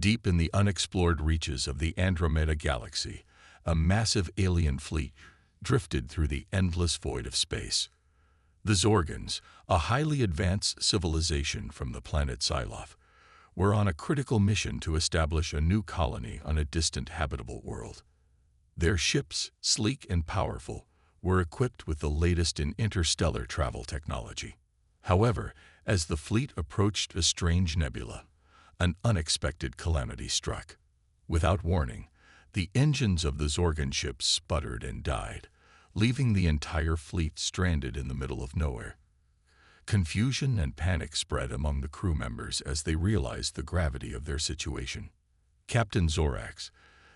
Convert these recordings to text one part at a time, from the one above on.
Deep in the unexplored reaches of the Andromeda Galaxy, a massive alien fleet drifted through the endless void of space. The Zorgans, a highly advanced civilization from the planet Psyloph, were on a critical mission to establish a new colony on a distant habitable world. Their ships, sleek and powerful, were equipped with the latest in interstellar travel technology. However, as the fleet approached a strange nebula, an unexpected calamity struck. Without warning, the engines of the Zorgan ship sputtered and died, leaving the entire fleet stranded in the middle of nowhere. Confusion and panic spread among the crew members as they realized the gravity of their situation. Captain Zorax,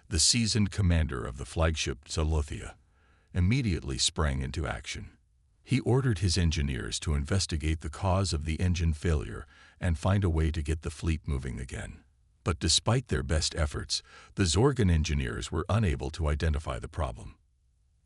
the seasoned commander of the flagship Zolothia, immediately sprang into action. He ordered his engineers to investigate the cause of the engine failure and find a way to get the fleet moving again. But despite their best efforts, the Zorgan engineers were unable to identify the problem.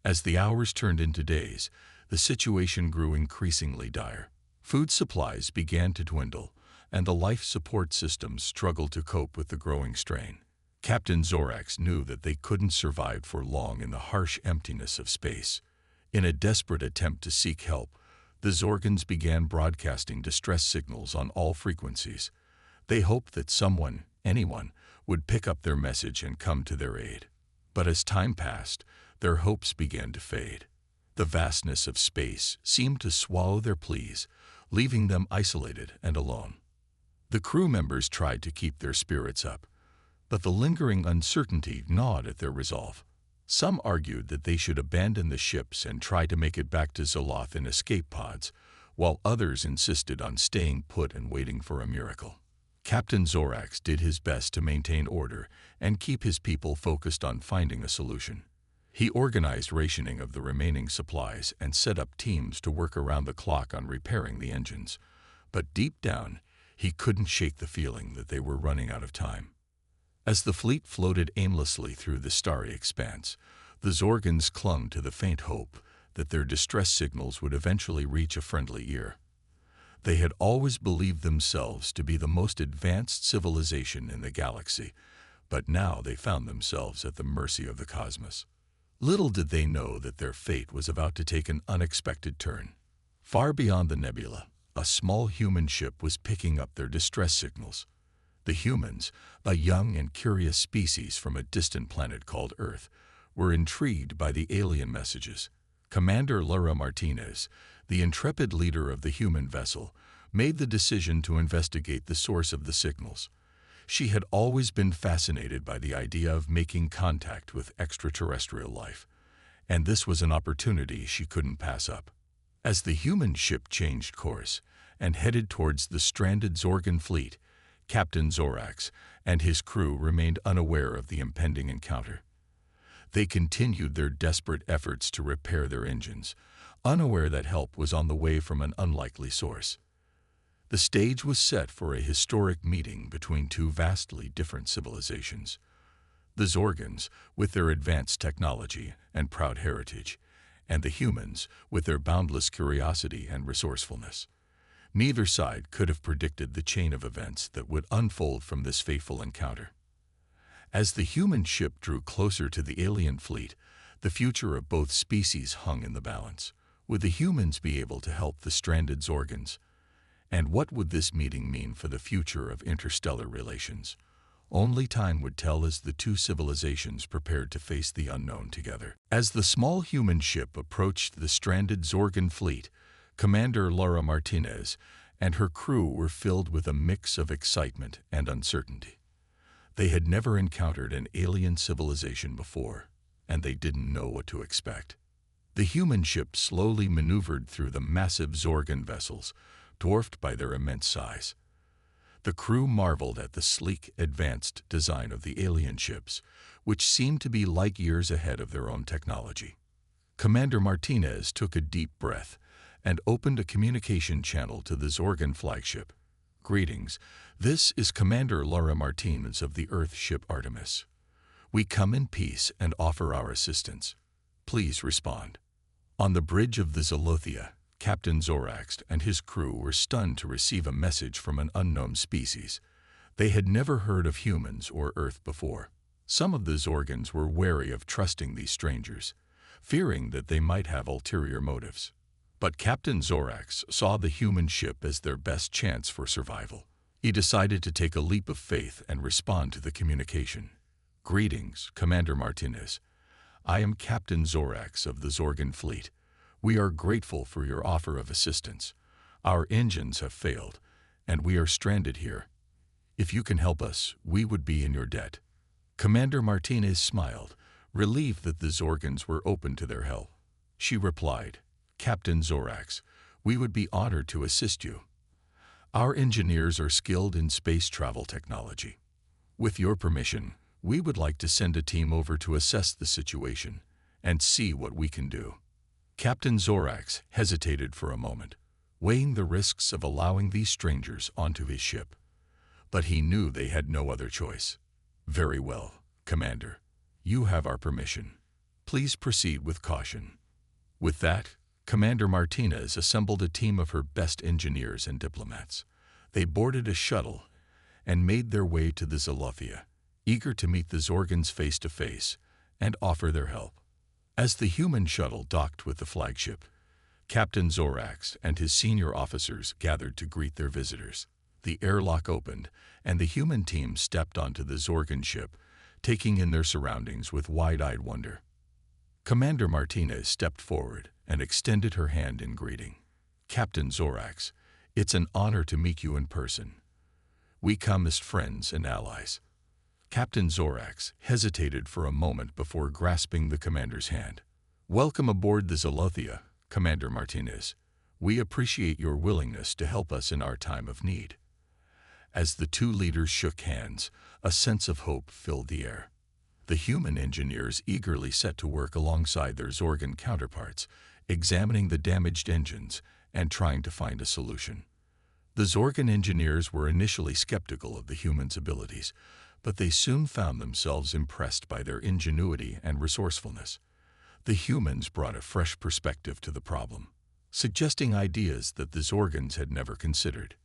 As the hours turned into days, the situation grew increasingly dire. Food supplies began to dwindle, and the life support systems struggled to cope with the growing strain. Captain Zorax knew that they couldn't survive for long in the harsh emptiness of space. In a desperate attempt to seek help, the Zorgans began broadcasting distress signals on all frequencies. They hoped that someone, anyone, would pick up their message and come to their aid. But as time passed, their hopes began to fade. The vastness of space seemed to swallow their pleas, leaving them isolated and alone. The crew members tried to keep their spirits up, but the lingering uncertainty gnawed at their resolve. Some argued that they should abandon the ships and try to make it back to Zoloth in escape pods, while others insisted on staying put and waiting for a miracle. Captain Zorax did his best to maintain order and keep his people focused on finding a solution. He organized rationing of the remaining supplies and set up teams to work around the clock on repairing the engines. But deep down, he couldn't shake the feeling that they were running out of time. As the fleet floated aimlessly through the starry expanse, the Zorgans clung to the faint hope that their distress signals would eventually reach a friendly ear. They had always believed themselves to be the most advanced civilization in the galaxy, but now they found themselves at the mercy of the cosmos. Little did they know that their fate was about to take an unexpected turn. Far beyond the nebula, a small human ship was picking up their distress signals. The humans, a young and curious species from a distant planet called Earth, were intrigued by the alien messages. Commander Laura Martinez, the intrepid leader of the human vessel, made the decision to investigate the source of the signals. She had always been fascinated by the idea of making contact with extraterrestrial life, and this was an opportunity she couldn't pass up. As the human ship changed course and headed towards the stranded Zorgan fleet, Captain Zorax and his crew remained unaware of the impending encounter. They continued their desperate efforts to repair their engines, unaware that help was on the way from an unlikely source. The stage was set for a historic meeting between two vastly different civilizations. The Zorgans, with their advanced technology and proud heritage, and the humans, with their boundless curiosity and resourcefulness. Neither side could have predicted the chain of events that would unfold from this fateful encounter. As the human ship drew closer to the alien fleet, the future of both species hung in the balance. Would the humans be able to help the stranded Zorgans? And what would this meeting mean for the future of interstellar relations? Only time would tell as the two civilizations prepared to face the unknown together. As the small human ship approached the stranded Zorgan fleet, Commander Laura Martinez and her crew were filled with a mix of excitement and uncertainty. They had never encountered an alien civilization before, and they didn't know what to expect. The human ship slowly maneuvered through the massive Zorgan vessels, dwarfed by their immense size. The crew marveled at the sleek, advanced design of the alien ships, which seemed to be light years ahead of their own technology. Commander Martinez took a deep breath and opened a communication channel to the Zorgan flagship. "Greetings. This is Commander Laura Martinez of the Earth ship Artemis. We come in peace and offer our assistance. Please respond." On the bridge of the Zolothia, Captain Zorax and his crew were stunned to receive a message from an unknown species. They had never heard of humans or Earth before. Some of the Zorgans were wary of trusting these strangers, fearing that they might have ulterior motives. But Captain Zorax saw the human ship as their best chance for survival. He decided to take a leap of faith and respond to the communication. "Greetings, Commander Martinez. I am Captain Zorax of the Zorgan fleet. We are grateful for your offer of assistance. Our engines have failed, and we are stranded here. If you can help us, we would be in your debt." Commander Martinez smiled, relieved that the Zorgans were open to their help. She replied, "Captain Zorax, we would be honored to assist you. Our engineers are skilled in space travel technology. With your permission, we would like to send a team over to assess the situation and see what we can do." Captain Zorax hesitated for a moment, weighing the risks of allowing these strangers onto his ship. But he knew they had no other choice. "Very well, Commander. You have our permission. Please proceed with caution." With that, Commander Martinez assembled a team of her best engineers and diplomats. They boarded a shuttle and made their way to the Zalothia, eager to meet the Zorgans face to face and offer their help. As the human shuttle docked with the flagship, Captain Zorax and his senior officers gathered to greet their visitors. The airlock opened, and the human team stepped onto the Zorgan ship, taking in their surroundings with wide-eyed wonder. Commander Martinez stepped forward and extended her hand in greeting. "Captain Zorax, it's an honor to meet you in person. We come as friends and allies." Captain Zorax hesitated for a moment before grasping the commander's hand. "Welcome aboard the Zalothia, Commander Martinez. We appreciate your willingness to help us in our time of need." As the two leaders shook hands, a sense of hope filled the air. The human engineers eagerly set to work alongside their Zorgan counterparts, examining the damaged engines and trying to find a solution. The Zorgan engineers were initially skeptical of the humans' abilities, but they soon found themselves impressed by their ingenuity and resourcefulness. The humans brought a fresh perspective to the problem, suggesting ideas that the Zorgans had never considered.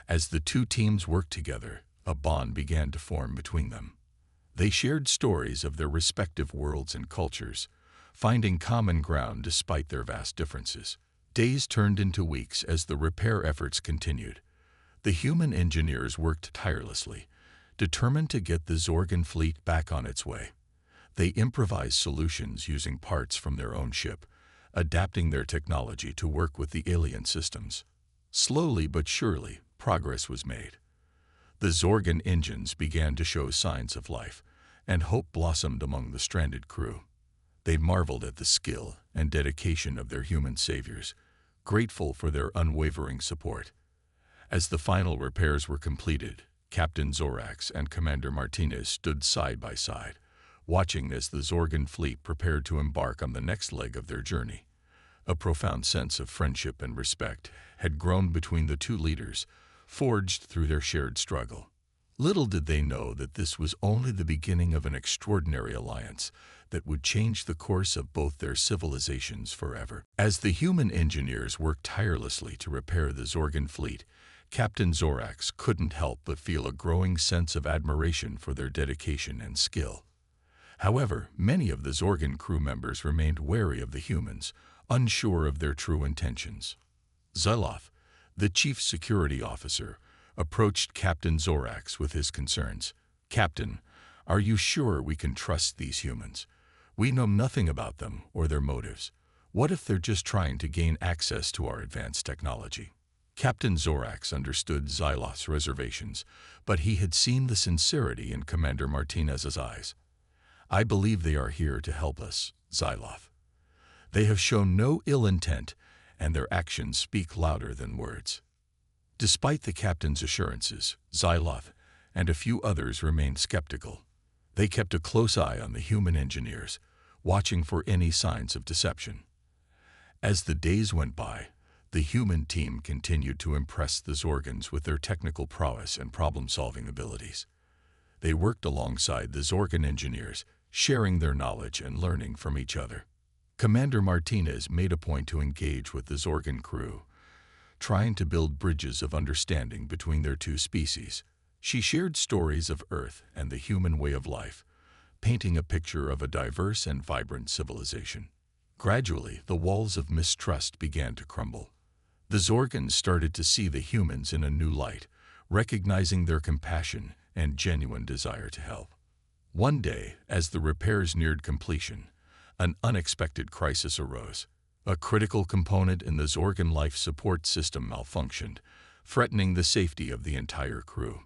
As the two teams worked together, a bond began to form between them. They shared stories of their respective worlds and cultures, finding common ground despite their vast differences. Days turned into weeks as the repair efforts continued. The human engineers worked tirelessly, determined to get the Zorgan fleet back on its way. They improvised solutions using parts from their own ship, adapting their technology to work with the alien systems. Slowly but surely, progress was made. The Zorgan engines began to show signs of life, and hope blossomed among the stranded crew. They marveled at the skill and dedication of their human saviors, grateful for their unwavering support. As the final repairs were completed, Captain Zorax and Commander Martinez stood side by side, watching as the Zorgan fleet prepared to embark on the next leg of their journey. A profound sense of friendship and respect had grown between the two leaders, forged through their shared struggle. Little did they know that this was only the beginning of an extraordinary alliance that would change the course of both their civilizations forever. As the human engineers worked tirelessly to repair the Zorgan fleet, Captain Zorax couldn't help but feel a growing sense of admiration for their dedication and skill. However, many of the Zorgan crew members remained wary of the humans, unsure of their true intentions. Zaloth, the chief security officer, approached Captain Zorax with his concerns. "Captain, are you sure we can trust these humans? We know nothing about them or their motives. What if they're just trying to gain access to our advanced technology?" Captain Zorax understood Zaloth's reservations, but he had seen the sincerity in Commander Martinez's eyes. "I believe they are here to help us, Zaloth. They have shown no ill intent, and their actions speak louder than words." Despite the captain's assurances, Zaloth and a few others remained skeptical. They kept a close eye on the human engineers, watching for any signs of deception. As the days went by, the human team continued to impress the Zorgans with their technical prowess and problem-solving abilities. They worked alongside the Zorgan engineers, sharing their knowledge and learning from each other. Commander Martinez made a point to engage with the Zorgan crew, trying to build bridges of understanding between their two species. She shared stories of Earth and the human way of life, painting a picture of a diverse and vibrant civilization. Gradually, the walls of mistrust began to crumble. The Zorgans started to see the humans in a new light, recognizing their compassion and genuine desire to help. One day, as the repairs neared completion, an unexpected crisis arose. A critical component in the Zorgan life support system malfunctioned, threatening the safety of the entire crew.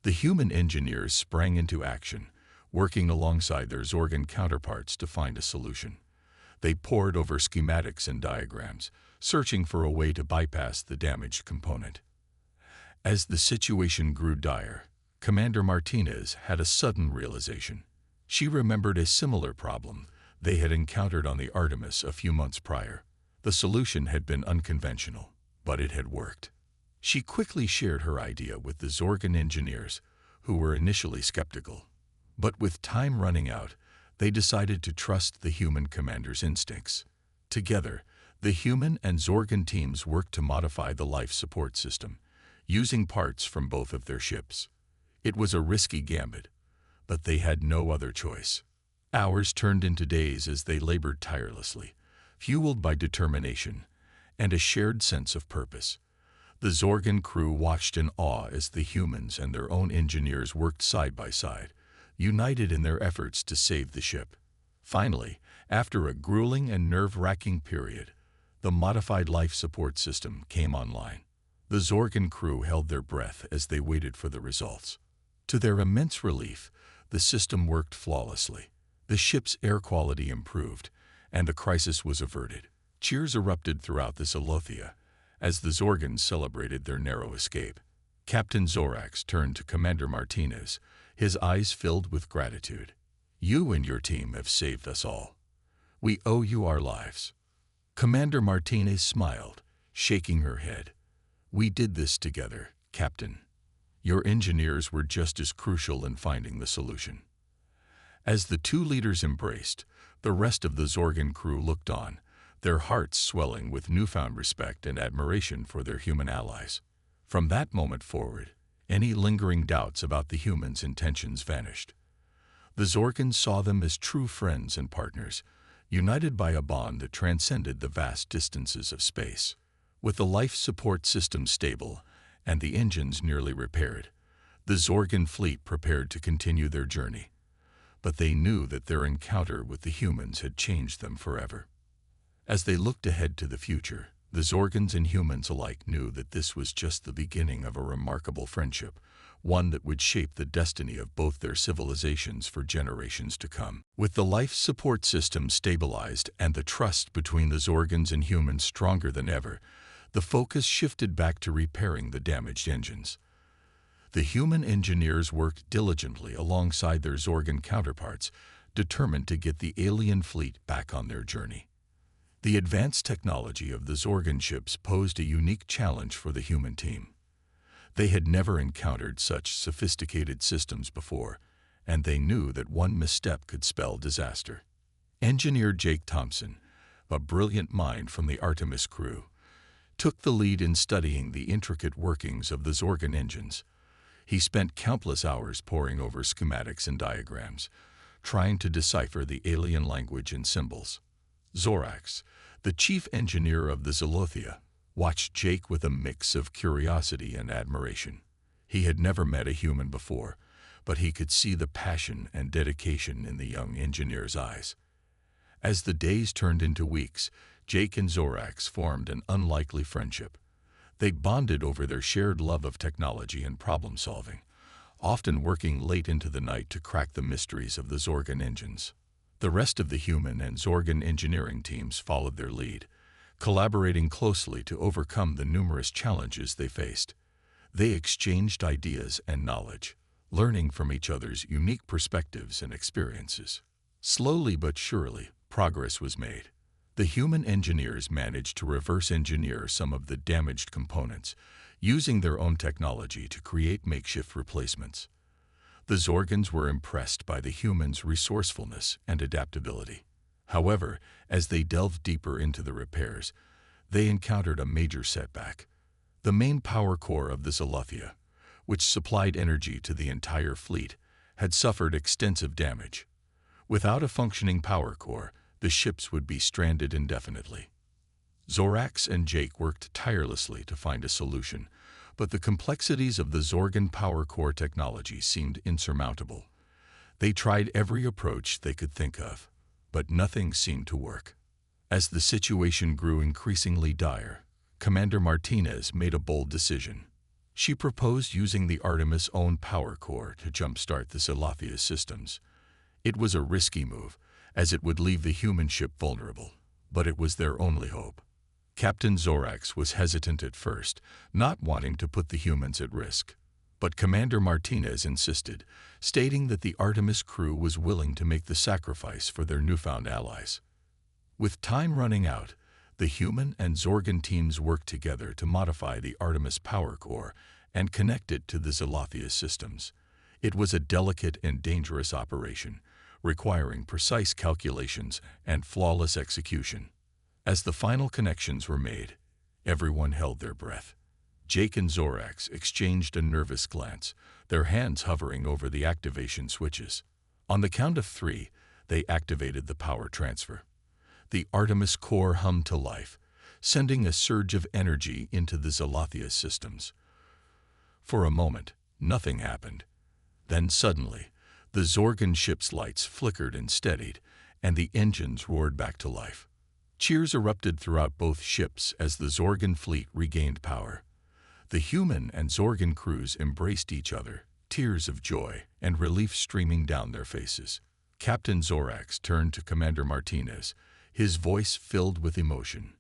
The human engineers sprang into action, working alongside their Zorgan counterparts to find a solution. They pored over schematics and diagrams, searching for a way to bypass the damaged component. As the situation grew dire, Commander Martinez had a sudden realization. She remembered a similar problem they had encountered on the Artemis a few months prior. The solution had been unconventional, but it had worked. She quickly shared her idea with the Zorgan engineers, who were initially skeptical. But with time running out, they decided to trust the human commander's instincts. Together, the human and Zorgan teams worked to modify the life support system, using parts from both of their ships. It was a risky gambit, but they had no other choice. Hours turned into days as they labored tirelessly, fueled by determination and a shared sense of purpose. The Zorgan crew watched in awe as the humans and their own engineers worked side by side, united in their efforts to save the ship. Finally, after a grueling and nerve-wracking period, the modified life support system came online. The Zorgan crew held their breath as they waited for the results. To their immense relief, the system worked flawlessly. The ship's air quality improved, and the crisis was averted. Cheers erupted throughout the Zolothia as the Zorgans celebrated their narrow escape. Captain Zorax turned to Commander Martinez, his eyes filled with gratitude. "You and your team have saved us all. We owe you our lives." Commander Martinez smiled, shaking her head. "We did this together, Captain. Your engineers were just as crucial in finding the solution." As the two leaders embraced, the rest of the Zorgan crew looked on, their hearts swelling with newfound respect and admiration for their human allies. From that moment forward, any lingering doubts about the humans' intentions vanished. The Zorgans saw them as true friends and partners, united by a bond that transcended the vast distances of space. With the life support system stable and the engines nearly repaired, the Zorgan fleet prepared to continue their journey. But they knew that their encounter with the humans had changed them forever. As they looked ahead to the future, the Zorgans and humans alike knew that this was just the beginning of a remarkable friendship, one that would shape the destiny of both their civilizations for generations to come. With the life support system stabilized and the trust between the Zorgans and humans stronger than ever, the focus shifted back to repairing the damaged engines. The human engineers worked diligently alongside their Zorgan counterparts, determined to get the alien fleet back on their journey. The advanced technology of the Zorgan ships posed a unique challenge for the human team. They had never encountered such sophisticated systems before, and they knew that one misstep could spell disaster. Engineer Jake Thompson, a brilliant mind from the Artemis crew, took the lead in studying the intricate workings of the Zorgan engines. He spent countless hours poring over schematics and diagrams, trying to decipher the alien language and symbols. Zorax, the chief engineer of the Zolothia, watched Jake with a mix of curiosity and admiration. He had never met a human before, but he could see the passion and dedication in the young engineer's eyes. As the days turned into weeks, Jake and Zorax formed an unlikely friendship. They bonded over their shared love of technology and problem-solving, often working late into the night to crack the mysteries of the Zorgan engines. The rest of the human and Zorgan engineering teams followed their lead, collaborating closely to overcome the numerous challenges they faced. They exchanged ideas and knowledge, learning from each other's unique perspectives and experiences. Slowly but surely, progress was made. The human engineers managed to reverse engineer some of the damaged components, using their own technology to create makeshift replacements. The Zorgans were impressed by the humans' resourcefulness and adaptability. However, as they delved deeper into the repairs, they encountered a major setback. The main power core of the Zolothia, which supplied energy to the entire fleet, had suffered extensive damage. Without a functioning power core, the ships would be stranded indefinitely. Zorax and Jake worked tirelessly to find a solution, but the complexities of the Zorgan power core technology seemed insurmountable. They tried every approach they could think of, but nothing seemed to work. As the situation grew increasingly dire, Commander Martinez made a bold decision. She proposed using the Artemis' own power core to jumpstart the Zalathea's systems. It was a risky move, as it would leave the human ship vulnerable, but it was their only hope. Captain Zorax was hesitant at first, not wanting to put the humans at risk. But Commander Martinez insisted, stating that the Artemis crew was willing to make the sacrifice for their newfound allies. With time running out, the human and Zorgan teams worked together to modify the Artemis power core and connect it to the Zalathea systems. It was a delicate and dangerous operation, requiring precise calculations and flawless execution. As the final connections were made, everyone held their breath. Jake and Zorax exchanged a nervous glance, their hands hovering over the activation switches. On the count of 3, they activated the power transfer. The Artemis core hummed to life, sending a surge of energy into the Zalathea systems. For a moment, nothing happened. Then suddenly, the Zorgan ship's lights flickered and steadied, and the engines roared back to life. Cheers erupted throughout both ships as the Zorgan fleet regained power. The human and Zorgan crews embraced each other, tears of joy and relief streaming down their faces. Captain Zorax turned to Commander Martinez, his voice filled with emotion.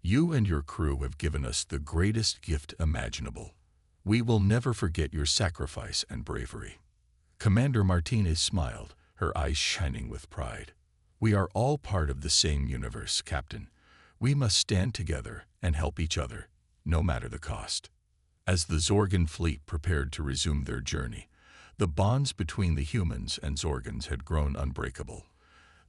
"You and your crew have given us the greatest gift imaginable. We will never forget your sacrifice and bravery." Commander Martinez smiled, her eyes shining with pride. "We are all part of the same universe, Captain. We must stand together and help each other, no matter the cost." As the Zorgan fleet prepared to resume their journey, the bonds between the humans and Zorgans had grown unbreakable.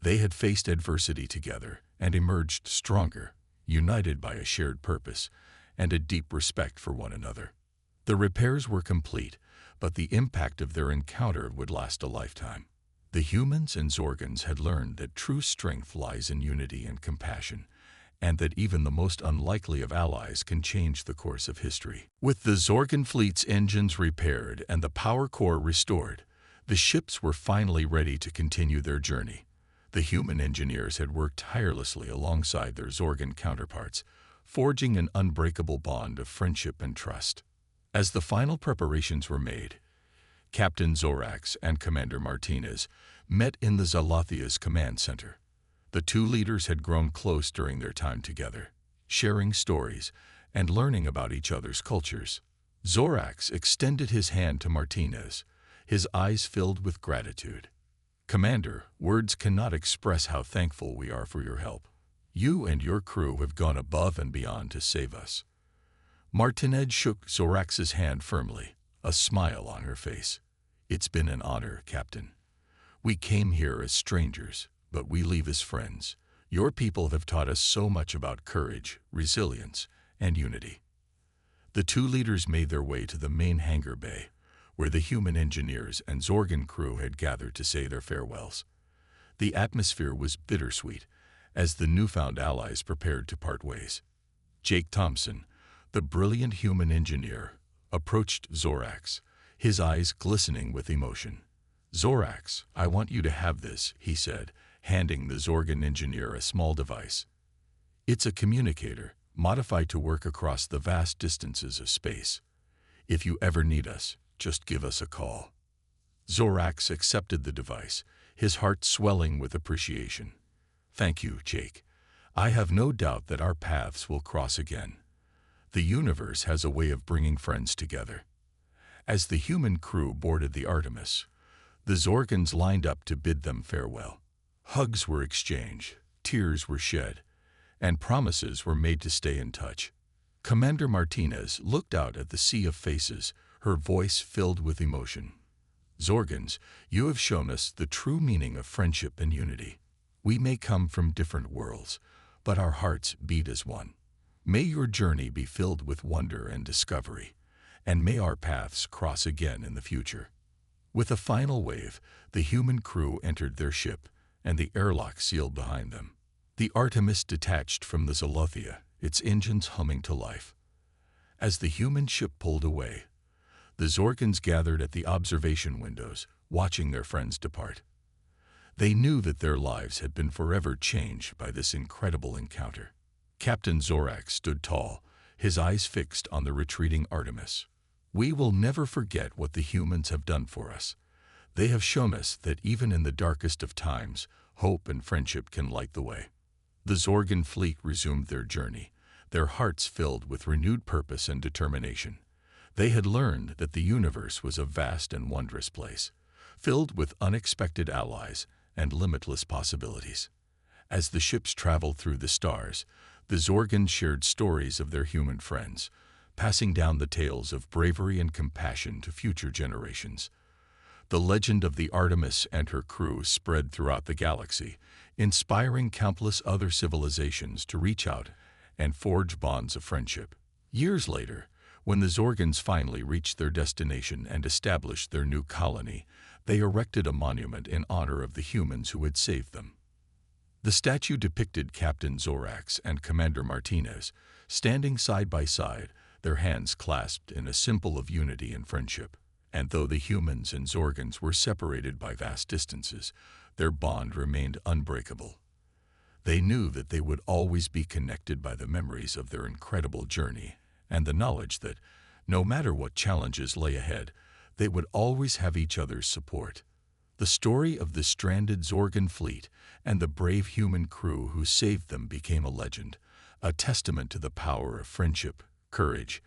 They had faced adversity together and emerged stronger, united by a shared purpose and a deep respect for one another. The repairs were complete, but the impact of their encounter would last a lifetime. The humans and Zorgans had learned that true strength lies in unity and compassion, and that even the most unlikely of allies can change the course of history. With the Zorgan fleet's engines repaired and the power core restored, the ships were finally ready to continue their journey. The human engineers had worked tirelessly alongside their Zorgan counterparts, forging an unbreakable bond of friendship and trust. As the final preparations were made, Captain Zorax and Commander Martinez met in the Zalathea's command center. The two leaders had grown close during their time together, sharing stories and learning about each other's cultures. Zorax extended his hand to Martinez, his eyes filled with gratitude. "Commander, words cannot express how thankful we are for your help. You and your crew have gone above and beyond to save us." Martinez shook Zorax's hand firmly, a smile on her face. "It's been an honor, Captain. We came here as strangers, but we leave as friends. Your people have taught us so much about courage, resilience, and unity." The two leaders made their way to the main hangar bay, where the human engineers and Zorgan crew had gathered to say their farewells. The atmosphere was bittersweet as the newfound allies prepared to part ways. Jake Thompson, the brilliant human engineer, approached Zorax, his eyes glistening with emotion. "Zorax, I want you to have this," he said, handing the Zorgan engineer a small device. "It's a communicator, modified to work across the vast distances of space. If you ever need us, just give us a call." Zorax accepted the device, his heart swelling with appreciation. "Thank you, Jake. I have no doubt that our paths will cross again. The universe has a way of bringing friends together." As the human crew boarded the Artemis, the Zorgans lined up to bid them farewell. Hugs were exchanged, tears were shed, and promises were made to stay in touch. Commander Martinez looked out at the sea of faces, her voice filled with emotion. "Zorgans, you have shown us the true meaning of friendship and unity. We may come from different worlds, but our hearts beat as one. May your journey be filled with wonder and discovery, and may our paths cross again in the future. With a final wave, the human crew entered their ship, and the airlock sealed behind them. The Artemis detached from the Zolothia, its engines humming to life. As the human ship pulled away, the Zorgans gathered at the observation windows, watching their friends depart. They knew that their lives had been forever changed by this incredible encounter. Captain Zorak stood tall, his eyes fixed on the retreating Artemis. "We will never forget what the humans have done for us. They have shown us that even in the darkest of times, hope and friendship can light the way." The Zorgan fleet resumed their journey, their hearts filled with renewed purpose and determination. They had learned that the universe was a vast and wondrous place, filled with unexpected allies and limitless possibilities. As the ships traveled through the stars, the Zorgans shared stories of their human friends, passing down the tales of bravery and compassion to future generations. The legend of the Artemis and her crew spread throughout the galaxy, inspiring countless other civilizations to reach out and forge bonds of friendship. Years later, when the Zorgans finally reached their destination and established their new colony, they erected a monument in honor of the humans who had saved them. The statue depicted Captain Zorax and Commander Martinez, standing side by side, their hands clasped in a symbol of unity and friendship. And though the humans and Zorgans were separated by vast distances, their bond remained unbreakable. They knew that they would always be connected by the memories of their incredible journey and the knowledge that, no matter what challenges lay ahead, they would always have each other's support. The story of the stranded Zorgan fleet and the brave human crew who saved them became a legend, a testament to the power of friendship, courage,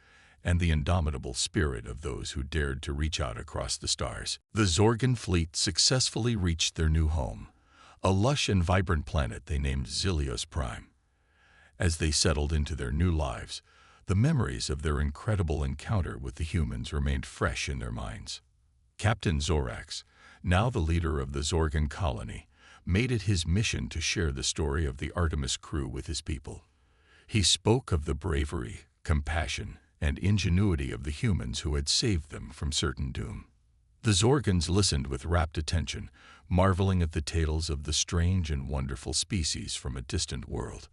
and the indomitable spirit of those who dared to reach out across the stars. The Zorgan fleet successfully reached their new home, a lush and vibrant planet they named Zilios Prime. As they settled into their new lives, the memories of their incredible encounter with the humans remained fresh in their minds. Captain Zorax, now the leader of the Zorgan colony, made it his mission to share the story of the Artemis crew with his people. He spoke of the bravery, compassion, and ingenuity of the humans who had saved them from certain doom. The Zorgans listened with rapt attention, marveling at the tales of the strange and wonderful species from a distant world.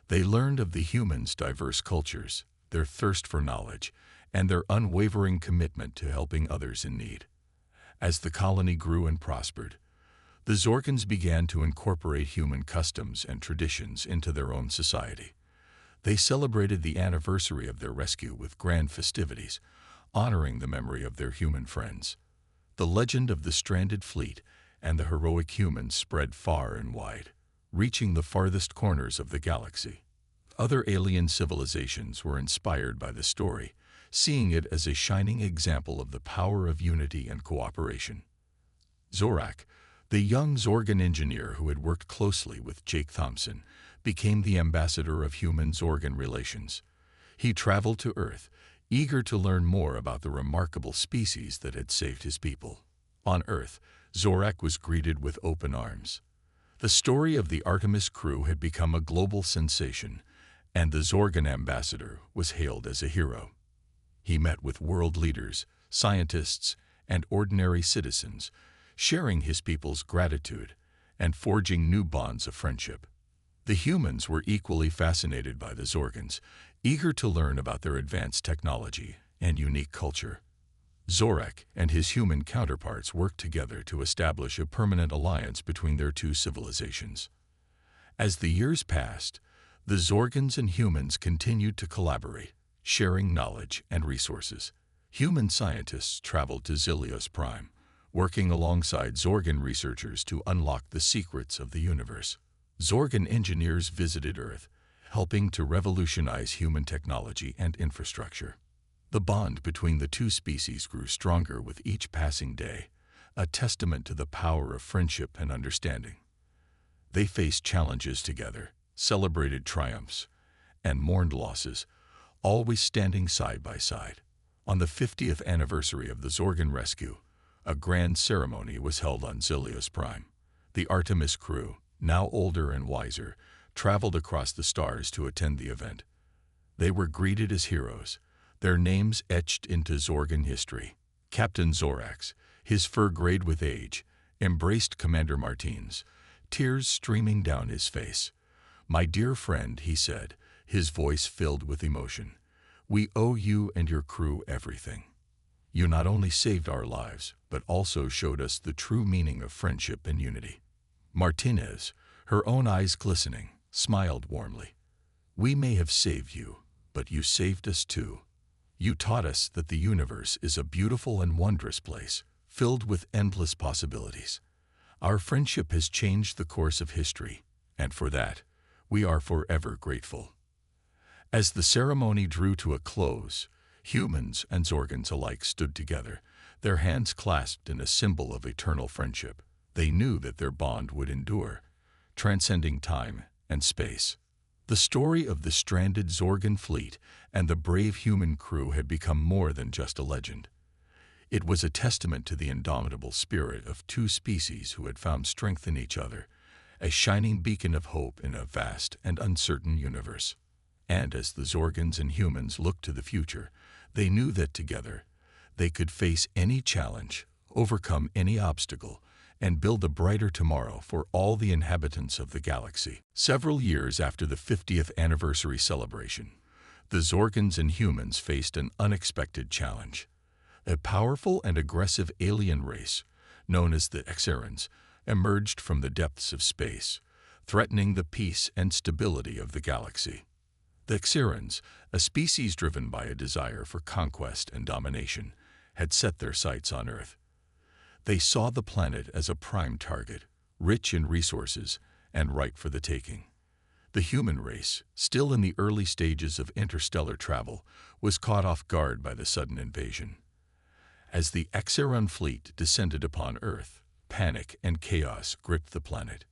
They learned of the humans' diverse cultures, their thirst for knowledge, and their unwavering commitment to helping others in need. As the colony grew and prospered, the Zorgans began to incorporate human customs and traditions into their own society. They celebrated the anniversary of their rescue with grand festivities, honoring the memory of their human friends. The legend of the stranded fleet and the heroic humans spread far and wide, reaching the farthest corners of the galaxy. Other alien civilizations were inspired by the story, seeing it as a shining example of the power of unity and cooperation. Zorak, the young Zorgan engineer who had worked closely with Jake Thompson, became the ambassador of human-Zorgan relations. He traveled to Earth, eager to learn more about the remarkable species that had saved his people. On Earth, Zorak was greeted with open arms. The story of the Artemis crew had become a global sensation, and the Zorgan ambassador was hailed as a hero. He met with world leaders, scientists, and ordinary citizens, sharing his people's gratitude and forging new bonds of friendship. The humans were equally fascinated by the Zorgans, eager to learn about their advanced technology and unique culture. Zorak and his human counterparts worked together to establish a permanent alliance between their two civilizations. As the years passed, the Zorgans and humans continued to collaborate, sharing knowledge and resources. Human scientists traveled to Zilios Prime, working alongside Zorgan researchers to unlock the secrets of the universe. Zorgan engineers visited Earth, helping to revolutionize human technology and infrastructure. The bond between the two species grew stronger with each passing day, a testament to the power of friendship and understanding. They faced challenges together, celebrated triumphs, and mourned losses, always standing side by side. On the 50th anniversary of the Zorgan rescue, a grand ceremony was held on Zilios Prime. The Artemis crew, now older and wiser, traveled across the stars to attend the event. They were greeted as heroes, their names etched into Zorgan history. Captain Zorax, his fur grayed with age, embraced Commander Martins, tears streaming down his face. "My dear friend," he said, his voice filled with emotion, "we owe you and your crew everything. You not only saved our lives, but also showed us the true meaning of friendship and unity." Martinez, her own eyes glistening, smiled warmly. "We may have saved you, but you saved us too. You taught us that the universe is a beautiful and wondrous place, filled with endless possibilities. Our friendship has changed the course of history, and for that, we are forever grateful." As the ceremony drew to a close, humans and Zorgans alike stood together, their hands clasped in a symbol of eternal friendship. They knew that their bond would endure, transcending time and space. The story of the stranded Zorgan fleet and the brave human crew had become more than just a legend. It was a testament to the indomitable spirit of two species who had found strength in each other, a shining beacon of hope in a vast and uncertain universe. And as the Zorgans and humans looked to the future, they knew that together they could face any challenge, overcome any obstacle, and build a brighter tomorrow for all the inhabitants of the galaxy. Several years after the 50th anniversary celebration, the Zorgans and humans faced an unexpected challenge. A powerful and aggressive alien race, known as the Exerans, emerged from the depths of space, threatening the peace and stability of the galaxy. The Exerans, a species driven by a desire for conquest and domination, had set their sights on Earth. They saw the planet as a prime target, rich in resources and ripe for the taking. The human race, still in the early stages of interstellar travel, was caught off guard by the sudden invasion. As the Exeran fleet descended upon Earth, panic and chaos gripped the planet.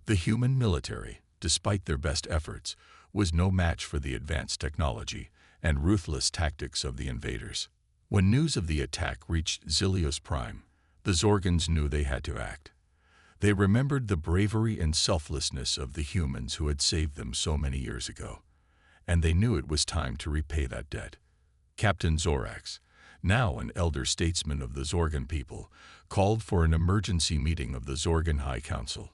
The human military, despite their best efforts, was no match for the advanced technology and ruthless tactics of the invaders. When news of the attack reached Zilios Prime, the Zorgans knew they had to act. They remembered the bravery and selflessness of the humans who had saved them so many years ago, and they knew it was time to repay that debt. Captain Zorax, now an elder statesman of the Zorgan people, called for an emergency meeting of the Zorgan High Council.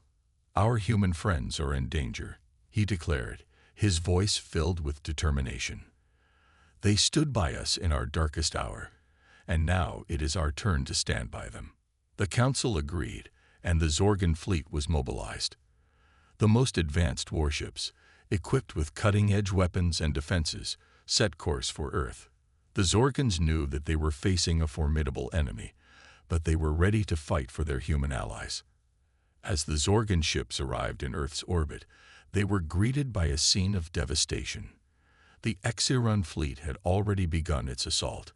"Our human friends are in danger," he declared, his voice filled with determination. "They stood by us in our darkest hour, and now it is our turn to stand by them." The council agreed, and the Zorgan fleet was mobilized. The most advanced warships, equipped with cutting-edge weapons and defenses, set course for Earth. The Zorgans knew that they were facing a formidable enemy, but they were ready to fight for their human allies. As the Zorgan ships arrived in Earth's orbit, they were greeted by a scene of devastation. The Exeran fleet had already begun its assault,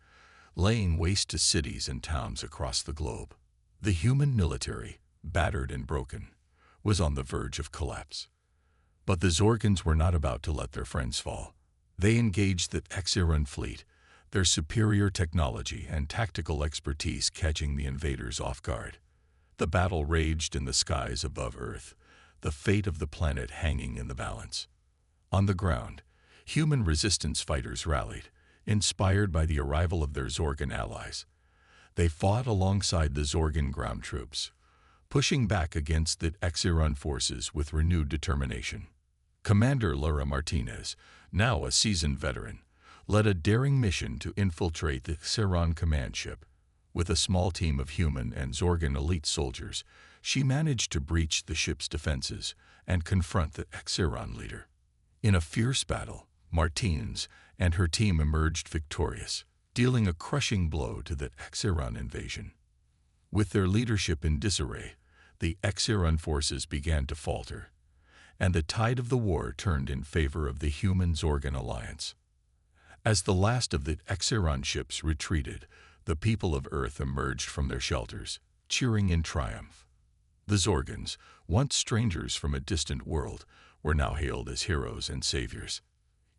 laying waste to cities and towns across the globe. The human military, battered and broken, was on the verge of collapse. But the Zorgans were not about to let their friends fall. They engaged the Exeran fleet, their superior technology and tactical expertise catching the invaders off guard. The battle raged in the skies above Earth, the fate of the planet hanging in the balance. On the ground, human resistance fighters rallied, inspired by the arrival of their Zorgan allies. They fought alongside the Zorgan ground troops, pushing back against the Exeran forces with renewed determination. Commander Laura Martinez, now a seasoned veteran, led a daring mission to infiltrate the Exeran command ship. With a small team of human and Zorgan elite soldiers, she managed to breach the ship's defenses and confront the Exeran leader. In a fierce battle, Martinez and her team emerged victorious, dealing a crushing blow to the Exeran invasion. With their leadership in disarray, the Exeran forces began to falter, and the tide of the war turned in favor of the human-Zorgan alliance. As the last of the Exeran ships retreated, the people of Earth emerged from their shelters, cheering in triumph. The Zorgans, once strangers from a distant world, were now hailed as heroes and saviors.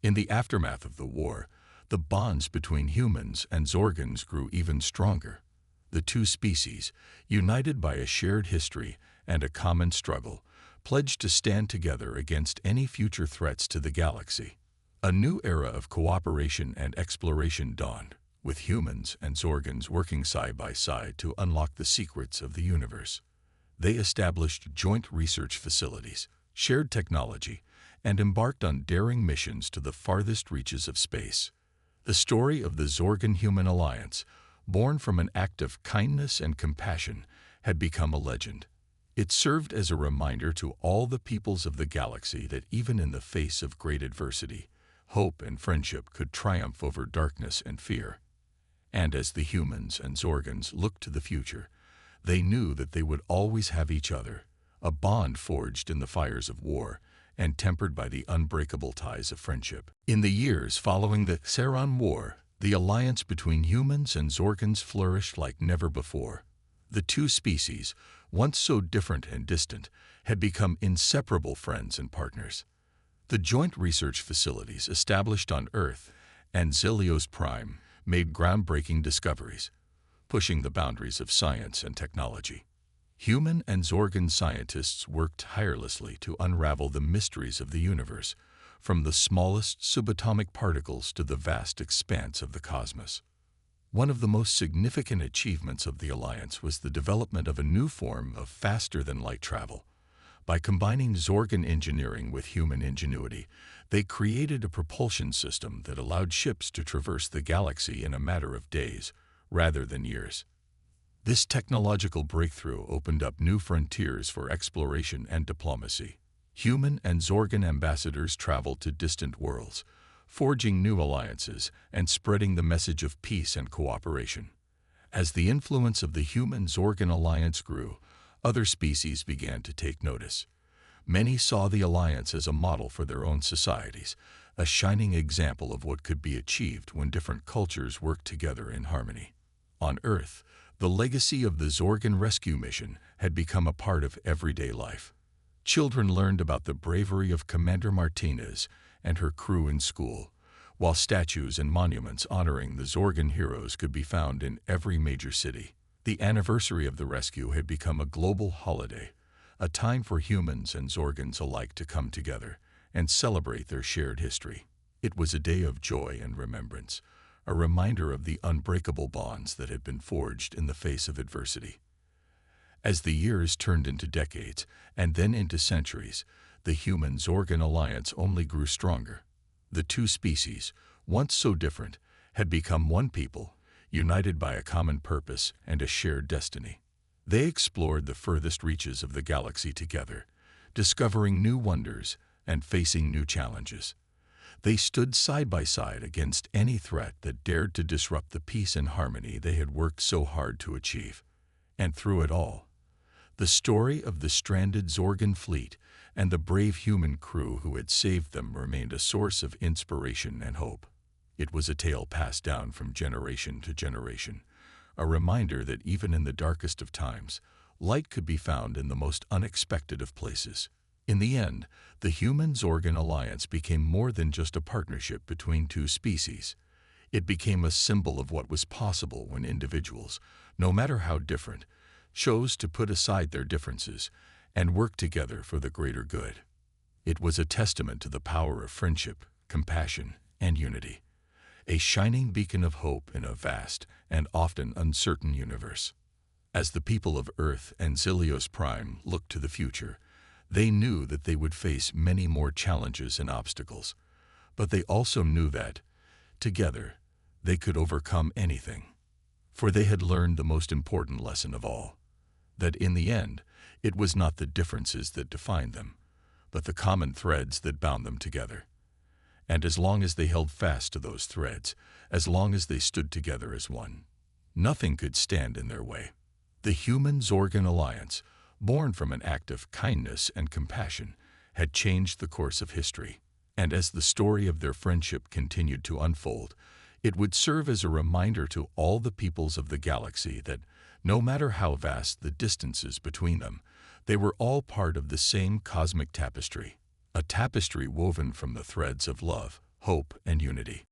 In the aftermath of the war, the bonds between humans and Zorgans grew even stronger. The two species, united by a shared history and a common struggle, pledged to stand together against any future threats to the galaxy. A new era of cooperation and exploration dawned, with humans and Zorgans working side by side to unlock the secrets of the universe. They established joint research facilities, shared technology, and embarked on daring missions to the farthest reaches of space. The story of the Zorgan-Human Alliance, born from an act of kindness and compassion, had become a legend. It served as a reminder to all the peoples of the galaxy that even in the face of great adversity, hope and friendship could triumph over darkness and fear. And as the humans and Zorgans looked to the future, they knew that they would always have each other, a bond forged in the fires of war and tempered by the unbreakable ties of friendship. In the years following the Saran War, the alliance between humans and Zorgans flourished like never before. The two species, once so different and distant, had become inseparable friends and partners. The joint research facilities established on Earth and Zilios Prime made groundbreaking discoveries, pushing the boundaries of science and technology. Human and Zorgan scientists worked tirelessly to unravel the mysteries of the universe, from the smallest subatomic particles to the vast expanse of the cosmos. One of the most significant achievements of the Alliance was the development of a new form of faster-than-light travel. By combining Zorgan engineering with human ingenuity, they created a propulsion system that allowed ships to traverse the galaxy in a matter of days, rather than years. This technological breakthrough opened up new frontiers for exploration and diplomacy. Human and Zorgan ambassadors traveled to distant worlds, forging new alliances and spreading the message of peace and cooperation. As the influence of the Human-Zorgan alliance grew, other species began to take notice. Many saw the alliance as a model for their own societies, a shining example of what could be achieved when different cultures worked together in harmony. On Earth, the legacy of the Zorgan rescue mission had become a part of everyday life. Children learned about the bravery of Commander Martinez and her crew in school, while statues and monuments honoring the Zorgan heroes could be found in every major city. The anniversary of the rescue had become a global holiday, a time for humans and Zorgans alike to come together and celebrate their shared history. It was a day of joy and remembrance, a reminder of the unbreakable bonds that had been forged in the face of adversity. As the years turned into decades and then into centuries, the Human-Zorgan alliance only grew stronger. The two species, once so different, had become one people, united by a common purpose and a shared destiny. They explored the furthest reaches of the galaxy together, discovering new wonders and facing new challenges. They stood side by side against any threat that dared to disrupt the peace and harmony they had worked so hard to achieve. And through it all, the story of the stranded Zorgan fleet and the brave human crew who had saved them remained a source of inspiration and hope. It was a tale passed down from generation to generation, a reminder that even in the darkest of times, light could be found in the most unexpected of places. In the end, the Human-Zorgan alliance became more than just a partnership between two species. It became a symbol of what was possible when individuals, no matter how different, chose to put aside their differences and work together for the greater good. It was a testament to the power of friendship, compassion, and unity, a shining beacon of hope in a vast and often uncertain universe. As the people of Earth and Zilios Prime looked to the future, they knew that they would face many more challenges and obstacles, but they also knew that, together, they could overcome anything. For they had learned the most important lesson of all, that in the end, it was not the differences that defined them, but the common threads that bound them together. And as long as they held fast to those threads, as long as they stood together as one, nothing could stand in their way. The Human-Zorgan alliance, born from an act of kindness and compassion, had changed the course of history. And as the story of their friendship continued to unfold, it would serve as a reminder to all the peoples of the galaxy that, no matter how vast the distances between them, they were all part of the same cosmic tapestry, a tapestry woven from the threads of love, hope, and unity.